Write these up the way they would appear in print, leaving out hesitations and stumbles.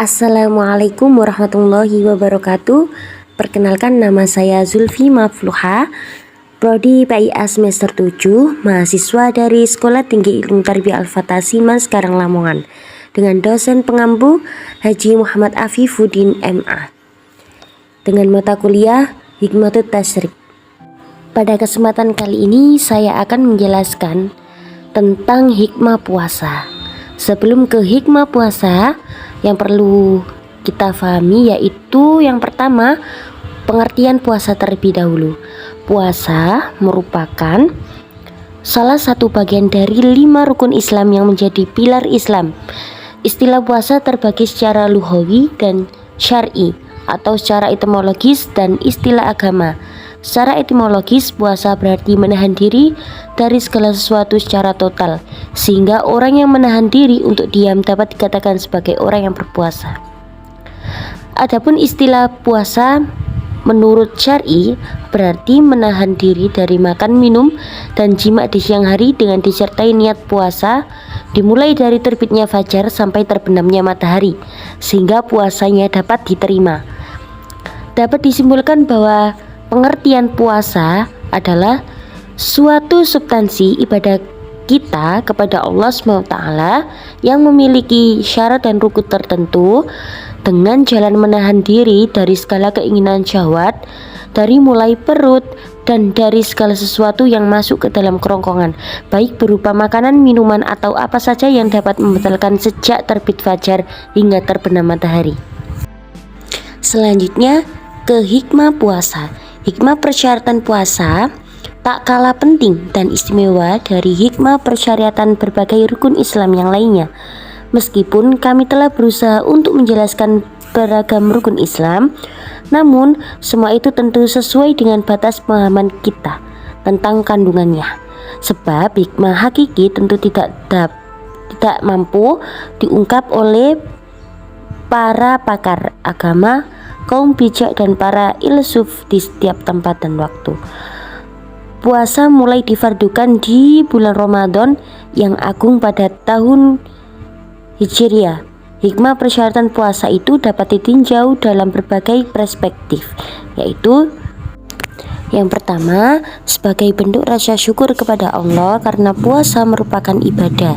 Assalamualaikum warahmatullahi wabarakatuh. Perkenalkan, nama saya Zulfi Mafluha, Prodi PIA semester 7, mahasiswa dari Sekolah Tinggi Ilmu Tarbiyah Al-Fatah Siman Sekarang Lamongan, dengan dosen pengampu Haji Muhammad Afifuddin MA, dengan mata kuliah Hikmatut Tasyrik. Pada kesempatan kali ini saya akan menjelaskan tentang hikmah puasa. Sebelum ke hikmah puasa, yang perlu kita pahami yaitu yang pertama, pengertian puasa terlebih dahulu. Puasa merupakan salah satu bagian dari 5 rukun Islam yang menjadi pilar Islam. Istilah puasa terbagi secara lughawi dan syar'i atau secara etimologis dan istilah agama. Secara etimologis, puasa berarti menahan diri dari segala sesuatu secara total, sehingga orang yang menahan diri untuk diam dapat dikatakan sebagai orang yang berpuasa. Adapun istilah puasa menurut syar'i berarti menahan diri dari makan, minum, dan jima di siang hari dengan disertai niat puasa dimulai dari terbitnya fajar sampai terbenamnya matahari, sehingga puasanya dapat diterima. Dapat disimpulkan bahwa pengertian puasa adalah suatu substansi ibadah kita kepada Allah SWT yang memiliki syarat dan rukun tertentu dengan jalan menahan diri dari segala keinginan syahwat, dari mulai perut dan dari segala sesuatu yang masuk ke dalam kerongkongan, baik berupa makanan, minuman, atau apa saja yang dapat membatalkan sejak terbit fajar hingga terbenam matahari. Selanjutnya ke hikmah puasa. Hikmah persyaratan puasa tak kalah penting dan istimewa dari hikmah persyaratan berbagai rukun Islam yang lainnya. Meskipun kami telah berusaha untuk menjelaskan beragam rukun Islam, namun semua itu tentu sesuai dengan batas pemahaman kita tentang kandungannya. Sebab hikmah hakiki tentu tidak mampu diungkap oleh para pakar agama, kaum bijak, dan para ilsuf di setiap tempat dan waktu. Puasa mulai difardukan di bulan Ramadan yang agung pada tahun Hijriah. Hikmah persyaratan puasa itu dapat ditinjau dalam berbagai perspektif, yaitu yang pertama, sebagai bentuk rasa syukur kepada Allah karena puasa merupakan ibadah.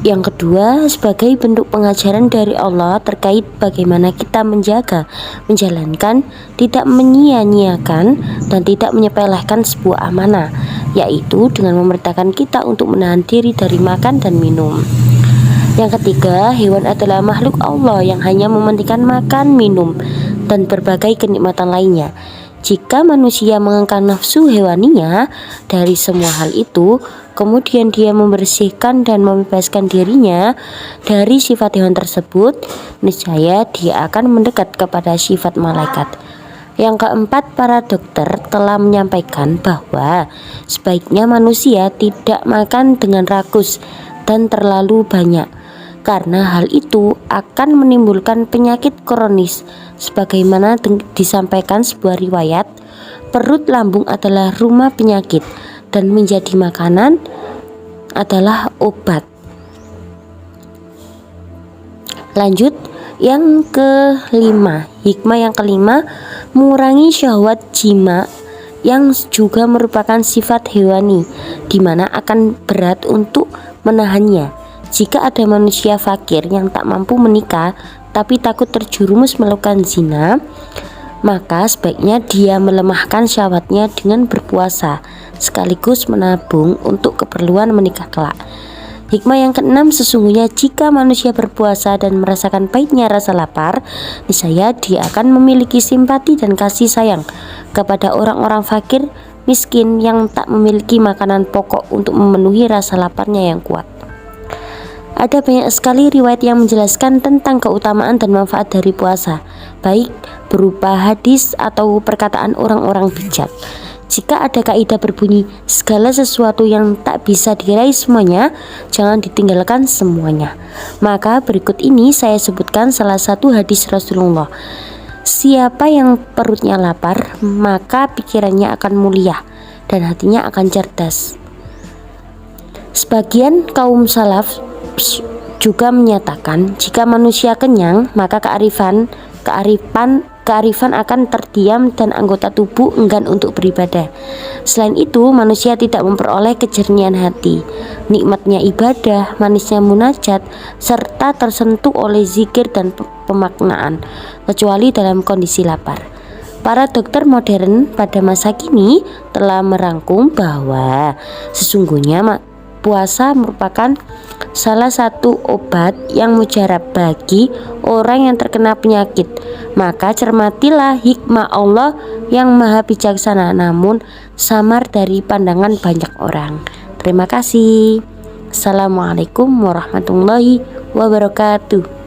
Yang kedua, sebagai bentuk pengajaran dari Allah terkait bagaimana kita menjaga, menjalankan, tidak menyia-nyiakan, dan tidak menyepelekan sebuah amanah, yaitu dengan memerintahkan kita untuk menahan diri dari makan dan minum. Yang ketiga, hewan adalah makhluk Allah yang hanya mementingkan makan, minum, dan berbagai kenikmatan lainnya. Jika manusia mengangkat nafsu hewaninya dari semua hal itu, kemudian dia membersihkan dan membebaskan dirinya dari sifat hewan tersebut, niscaya dia akan mendekat kepada sifat malaikat. Yang keempat, para dokter telah menyampaikan bahwa sebaiknya manusia tidak makan dengan rakus dan terlalu banyak, karena hal itu akan menimbulkan penyakit kronis. Sebagaimana disampaikan sebuah riwayat, perut lambung adalah rumah penyakit dan menjadi makanan adalah obat. Lanjut, yang kelima, hikmah yang kelima, mengurangi syahwat jima yang juga merupakan sifat hewani, di mana akan berat untuk menahannya. Jika ada manusia fakir yang tak mampu menikah tapi takut terjerumus melakukan zina, maka sebaiknya dia melemahkan syahwatnya dengan berpuasa, sekaligus menabung untuk keperluan menikah kelak. Hikmah yang keenam, sesungguhnya jika manusia berpuasa dan merasakan pahitnya rasa lapar, niscaya dia akan memiliki simpati dan kasih sayang kepada orang-orang fakir miskin yang tak memiliki makanan pokok untuk memenuhi rasa laparnya yang kuat. Ada banyak sekali riwayat yang menjelaskan tentang keutamaan dan manfaat dari puasa, baik berupa hadis atau perkataan orang-orang bijak. Jika ada kaidah berbunyi segala sesuatu yang tak bisa diraih semuanya, jangan ditinggalkan semuanya, maka berikut ini saya sebutkan salah satu hadis Rasulullah. Siapa yang perutnya lapar, maka pikirannya akan mulia dan hatinya akan cerdas. Sebagian kaum salaf juga menyatakan jika manusia kenyang maka kearifan akan terdiam dan anggota tubuh enggan untuk beribadah. Selain itu, manusia tidak memperoleh kejernihan hati, nikmatnya ibadah, manisnya munajat, serta tersentuh oleh zikir dan pemaknaan, kecuali dalam kondisi lapar. Para dokter modern pada masa kini telah merangkum bahwa sesungguhnya puasa merupakan salah satu obat yang mujarab bagi orang yang terkena penyakit. Maka cermatilah hikmah Allah yang maha bijaksana namun samar dari pandangan banyak orang. Terima kasih. Assalamualaikum warahmatullahi wabarakatuh.